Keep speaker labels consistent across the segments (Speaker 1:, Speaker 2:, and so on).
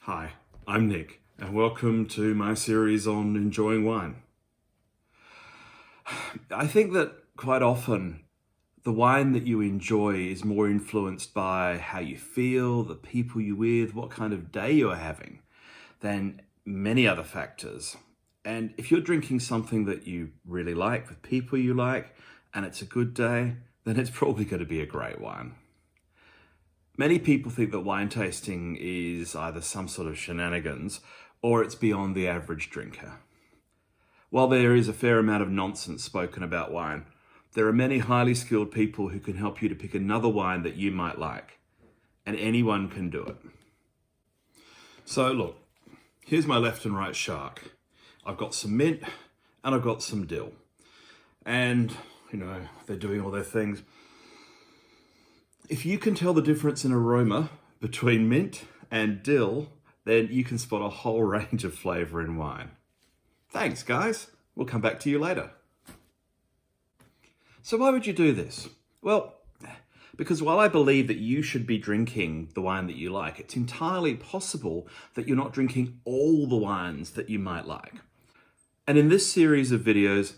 Speaker 1: Hi, I'm Nick, and welcome to my series on enjoying wine. I think that quite often the wine that you enjoy is more influenced by how you feel, the people you're with, what kind of day you're having, than many other factors. And if you're drinking something that you really like, with people you like, and it's a good day, then it's probably going to be a great wine. Many people think that wine tasting is either some sort of shenanigans or it's beyond the average drinker. While there is a fair amount of nonsense spoken about wine, there are many highly skilled people who can help you to pick another wine that you might like, and anyone can do it. So look, here's my left and right shark. I've got some mint and I've got some dill. And, they're doing all their things. If you can tell the difference in aroma between mint and dill, then you can spot a whole range of flavor in wine. Thanks, guys. We'll come back to you later. So why would you do this? Well, because while I believe that you should be drinking the wine that you like, it's entirely possible that you're not drinking all the wines that you might like. And in this series of videos,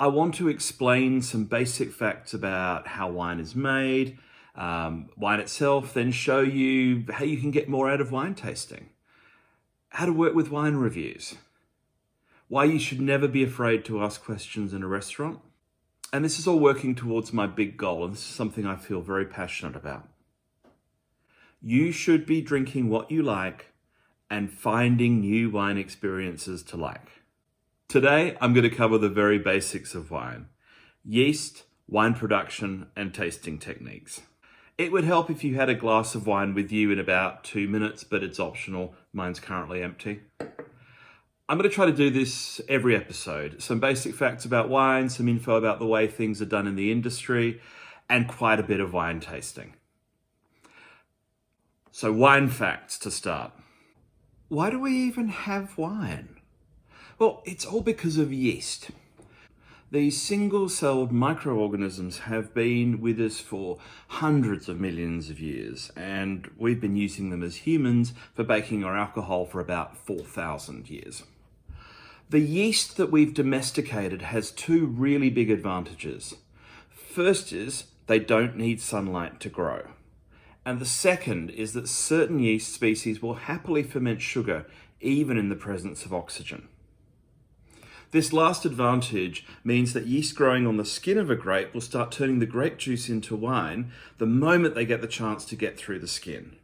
Speaker 1: I want to explain some basic facts about how wine is made, wine itself, then show you how you can get more out of wine tasting, how to work with wine reviews, why you should never be afraid to ask questions in a restaurant. And this is all working towards my big goal, and this is something I feel very passionate about. You should be drinking what you like and finding new wine experiences to like. Today, I'm going to cover the very basics of wine: yeast, wine production, and tasting techniques. It would help if you had a glass of wine with you in about 2 minutes, but it's optional. Mine's currently empty. I'm going to try to do this every episode. Some basic facts about wine, some info about the way things are done in the industry, and quite a bit of wine tasting. So wine facts to start. Why do we even have wine? Well, it's all because of yeast. These single-celled microorganisms have been with us for hundreds of millions of years, and we've been using them as humans for baking our alcohol for about 4,000 years. The yeast that we've domesticated has two really big advantages. First is they don't need sunlight to grow. And the second is that certain yeast species will happily ferment sugar even in the presence of oxygen. This last advantage means that yeast growing on the skin of a grape will start turning the grape juice into wine the moment they get the chance to get through the skin.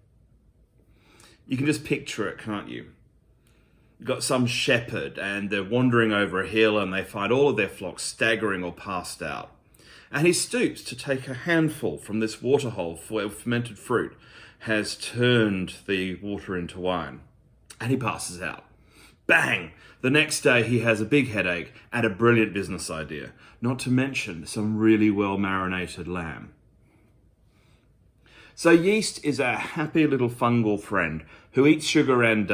Speaker 1: You can just picture it, can't you? You've got some shepherd and they're wandering over a hill and they find all of their flock staggering or passed out. And he stoops to take a handful from this waterhole where fermented fruit has turned the water into wine. And he passes out. Bang! The next day he has a big headache and a brilliant business idea, not to mention some really well marinated lamb. So yeast is a happy little fungal friend who eats sugar and,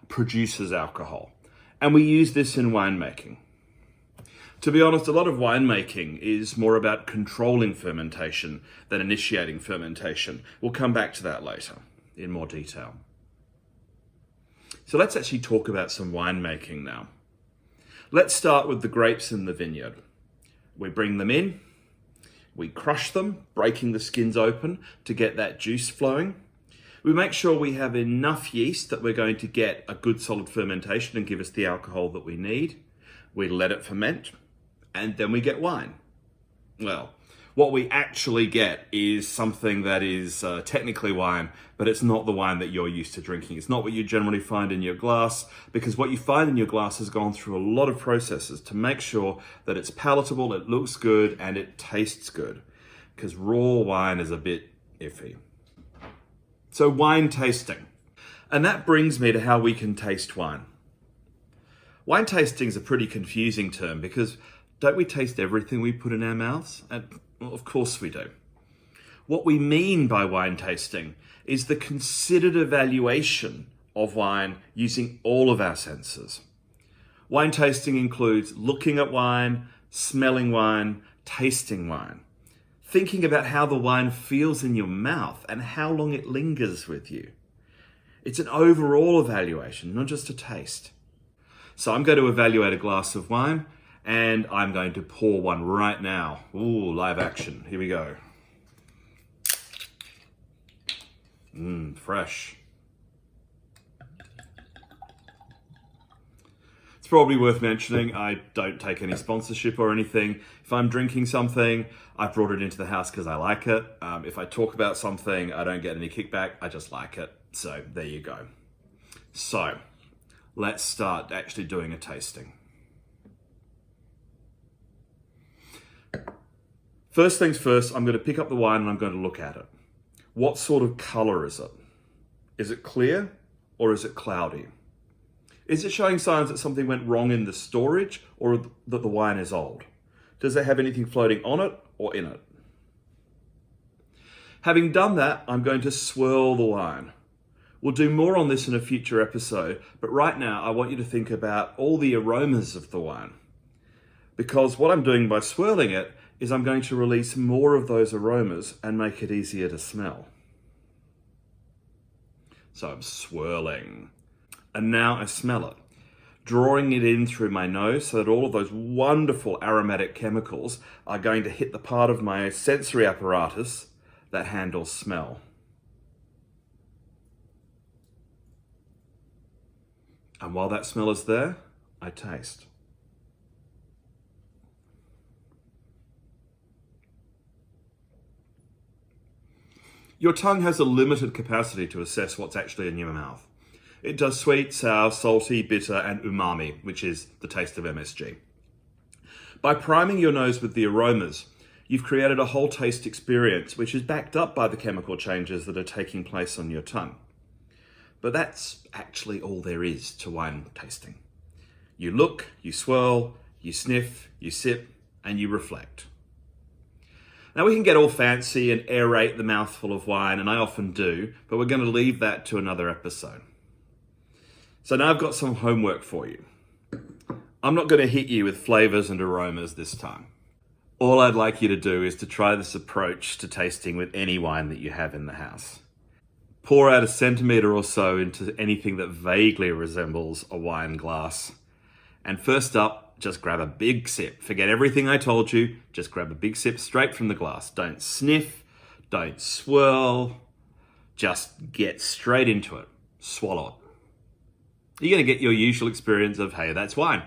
Speaker 1: produces alcohol. And we use this in winemaking. To be honest, a lot of winemaking is more about controlling fermentation than initiating fermentation. We'll come back to that later in more detail. So let's actually talk about some winemaking now. Let's start with the grapes in the vineyard. We bring them in, we crush them, breaking the skins open to get that juice flowing. We make sure we have enough yeast that we're going to get a good solid fermentation and give us the alcohol that we need. We let it ferment, and then we get wine. Well, what we actually get is something that is technically wine, but it's not the wine that you're used to drinking. It's not what you generally find in your glass, because what you find in your glass has gone through a lot of processes to make sure that it's palatable, it looks good, and it tastes good, because raw wine is a bit iffy. So wine tasting. And that brings me to how we can taste wine. Wine tasting is a pretty confusing term because don't we taste everything we put in our mouths? And well, of course we do. What we mean by wine tasting is the considered evaluation of wine using all of our senses. Wine tasting includes looking at wine, smelling wine, tasting wine, thinking about how the wine feels in your mouth and how long it lingers with you. It's an overall evaluation, not just a taste. So I'm going to evaluate a glass of wine, and I'm going to pour one right now. Ooh, live action. Here we go. Fresh. It's probably worth mentioning, I don't take any sponsorship or anything. If I'm drinking something, I brought it into the house because I like it. If I talk about something, I don't get any kickback. I just like it. So there you go. So let's start actually doing a tasting. First things first, I'm going to pick up the wine and I'm going to look at it. What sort of color is it? Is it clear or is it cloudy? Is it showing signs that something went wrong in the storage or that the wine is old? Does it have anything floating on it or in it? Having done that, I'm going to swirl the wine. We'll do more on this in a future episode, but right now I want you to think about all the aromas of the wine. Because what I'm doing by swirling it is I'm going to release more of those aromas and make it easier to smell. So I'm swirling. And now I smell it, drawing it in through my nose so that all of those wonderful aromatic chemicals are going to hit the part of my sensory apparatus that handles smell. And while that smell is there, I taste. Your tongue has a limited capacity to assess what's actually in your mouth. It does sweet, sour, salty, bitter, and umami, which is the taste of MSG. By priming your nose with the aromas, you've created a whole taste experience, which is backed up by the chemical changes that are taking place on your tongue. But that's actually all there is to wine tasting. You look, you swirl, you sniff, you sip, and you reflect. Now we can get all fancy and aerate the mouthful of wine, and I often do, but we're going to leave that to another episode. So now I've got some homework for you. I'm not going to hit you with flavors and aromas this time. All I'd like you to do is to try this approach to tasting with any wine that you have in the house. Pour out 1 centimeter or so into anything that vaguely resembles a wine glass. And first up, just grab a big sip. Forget everything I told you. Just grab a big sip straight from the glass. Don't sniff, don't swirl. Just get straight into it. Swallow it. You're going to get your usual experience of, hey, that's wine.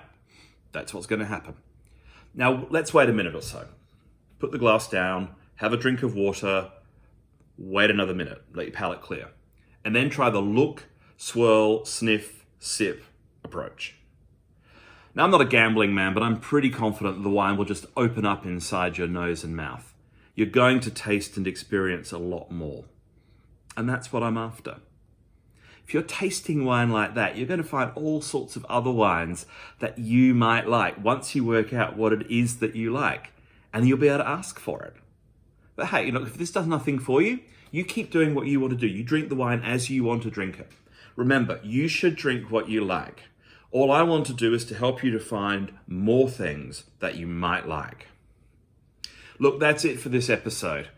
Speaker 1: That's what's going to happen. Now, let's wait a minute or so. Put the glass down, have a drink of water, wait another minute, let your palate clear. And then try the look, swirl, sniff, sip approach. Now, I'm not a gambling man, but I'm pretty confident that the wine will just open up inside your nose and mouth. You're going to taste and experience a lot more. And that's what I'm after. If you're tasting wine like that, you're going to find all sorts of other wines that you might like once you work out what it is that you like, and you'll be able to ask for it. But hey, if this does nothing for you, you keep doing what you want to do. You drink the wine as you want to drink it. Remember, you should drink what you like. All I want to do is to help you to find more things that you might like. Look, that's it for this episode.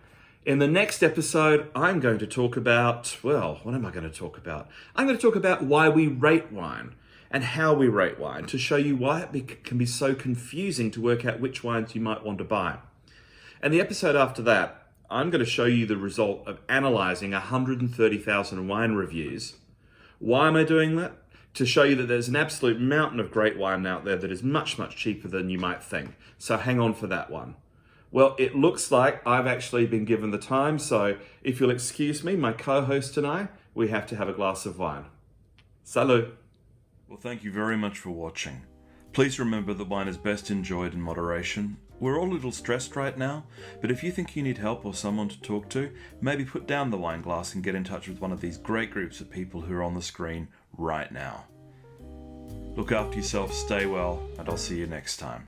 Speaker 1: In the next episode, I'm going to talk about, well, what am I going to talk about? I'm going to talk about why we rate wine and how we rate wine to show you why it can be so confusing to work out which wines you might want to buy. And the episode after that, I'm going to show you the result of analyzing 130,000 wine reviews. Why am I doing that? To show you that there's an absolute mountain of great wine out there that is much, much cheaper than you might think. So hang on for that one. Well, it looks like I've actually been given the time, so if you'll excuse me, my co-host and I, we have to have a glass of wine. Salut!
Speaker 2: Well, thank you very much for watching. Please remember that wine is best enjoyed in moderation. We're all a little stressed right now, but if you think you need help or someone to talk to, maybe put down the wine glass and get in touch with one of these great groups of people who are on the screen right now. Look after yourself, stay well, and I'll see you next time.